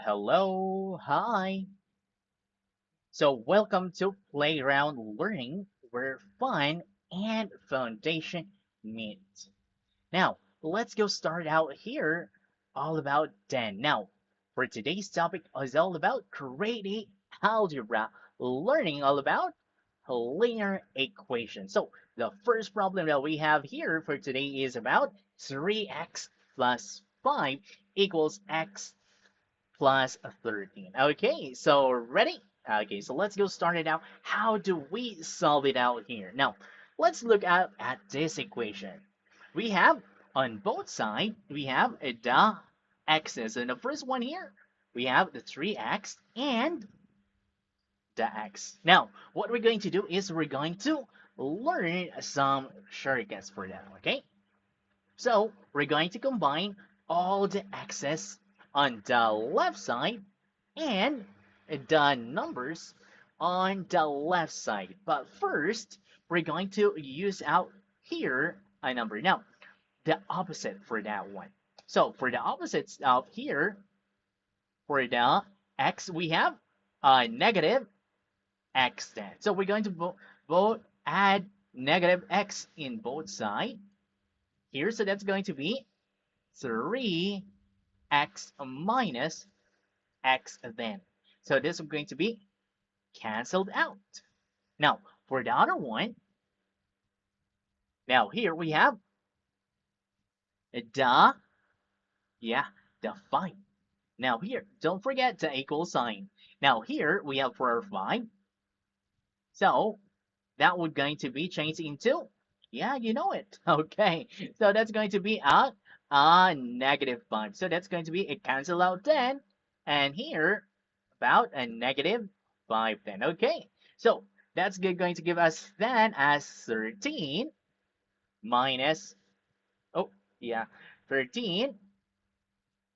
Hello, hi. So, welcome to Playground Learning, where fun and foundation meet. Now, let's go start out here all about 10. Now, for today's topic is all about creating algebra, learning all about linear equations. So, the first problem that we have here for today is about 3x plus 5 equals x plus 13. Okay, so ready? Okay, so let's go start it out. How do we solve it out here? Now, let's look at this equation. We have on both sides, we have the x's. And the first one here, we have the 3x and the x. Now, what we're going to do is we're going to learn some shortcuts for that, okay? So we're going to combine all the x's on the left side and the numbers on the left side. But first, we're going to use out here a number. Now, the opposite for that one. So for the opposites of here, for the x, we have a negative x then. So we're going to both add negative x in both sides here. So that's going to be 3x minus x then. So this is going to be canceled out. Now, for the other one, now here we have the, yeah, the 5. Now here, don't forget the equal sign. Now here we have for our 5. So that would going to be changed into, yeah, you know it. Okay, so that's going to be a negative 5. So that's going to be a cancel out 10. And here, about a negative 5 then. Okay, so that's going to give us then as 13 minus, oh, yeah, 13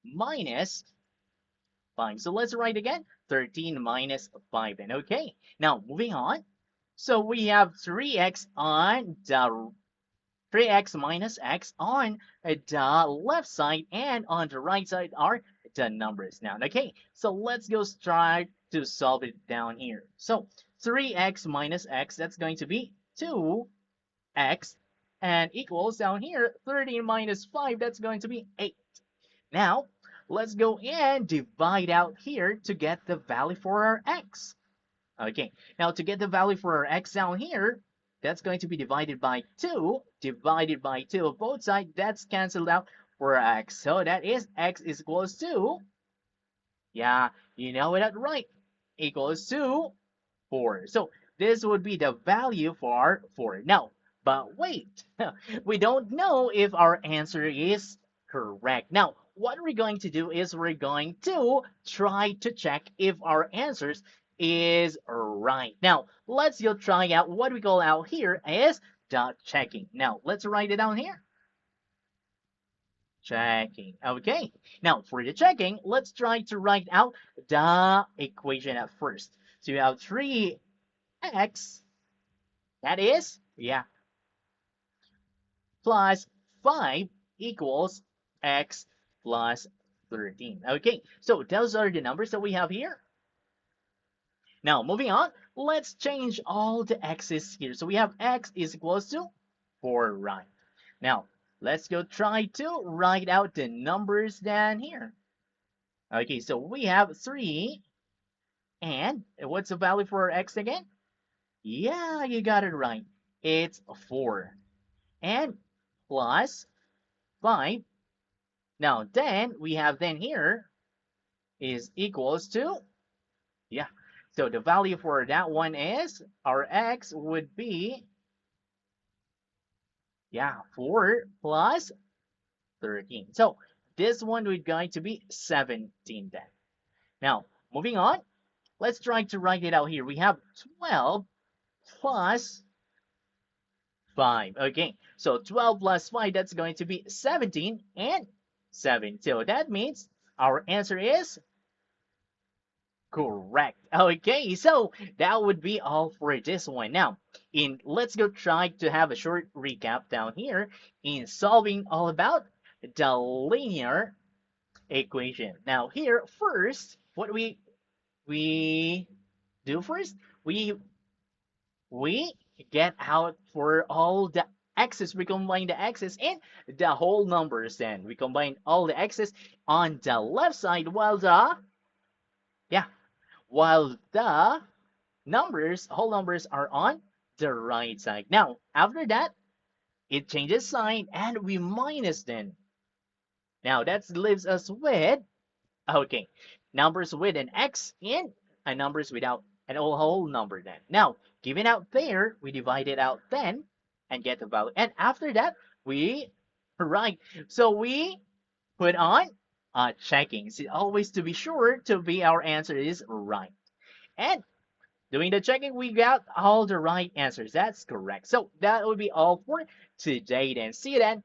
minus 5. So let's write again, 13 minus 5 then. Okay, now moving on. So we have 3x on the 3x minus x on the left side, and on the right side are the numbers now. Okay, so let's go start to solve it down here. So 3x minus x, that's going to be 2x, and equals down here 13 minus 5, that's going to be 8. Now, let's go and divide out here to get the value for our x. Okay, now to get the value for our x down here, that's going to be divided by 2, divided by 2 of both sides, that's canceled out for x. So that is x is equals to, yeah, you know it right, equals to 4. So this would be the value for 4. Now, but wait, we don't know if our answer is correct. Now, what we're going to do is we're going to try to check if our answers is right. Now, let's go try out what we call out here is the checking. Now, let's write it down here. Checking. Okay. Now, for the checking, let's try to write out the equation at first. So you have 3x, that is, yeah, plus 5 equals x plus 13. Okay, so those are the numbers that we have here. Now, moving on, let's change all the x's here. So we have x is equals to 4, right? Now, let's go try to write out the numbers down here. Okay, so we have 3, and what's the value for x again? Yeah, you got it right. It's 4. And plus 5. Now, then we have then here is equals to, yeah. So the value for that one is, our x would be, yeah, 4 plus 13. So this one would going to be 17 then. Now, moving on, let's try to write it out here. We have 12 plus 5. Okay, so 12 plus 5, that's going to be 17 and 7. So that means our answer is correct. Okay, so that would be all for this one. Now, let's go try to have a short recap down here in solving all about the linear equation. Now here, first, what we do first, we we get out for all the x's. We combine the x's and the whole numbers. Then we combine all the x's on the left side, while the yeah, while the numbers, whole numbers are on the right side. Now after that, it changes sign and we minus then. Now that leaves us with okay, numbers with an x and numbers without an whole number then. Now, given out there, we divide it out then and get the value. And after that, we, right, so we put on checking. So always to be sure to be our answer is right. And doing the checking, we got all the right answers. That's correct. So that would be all for today then. See you then.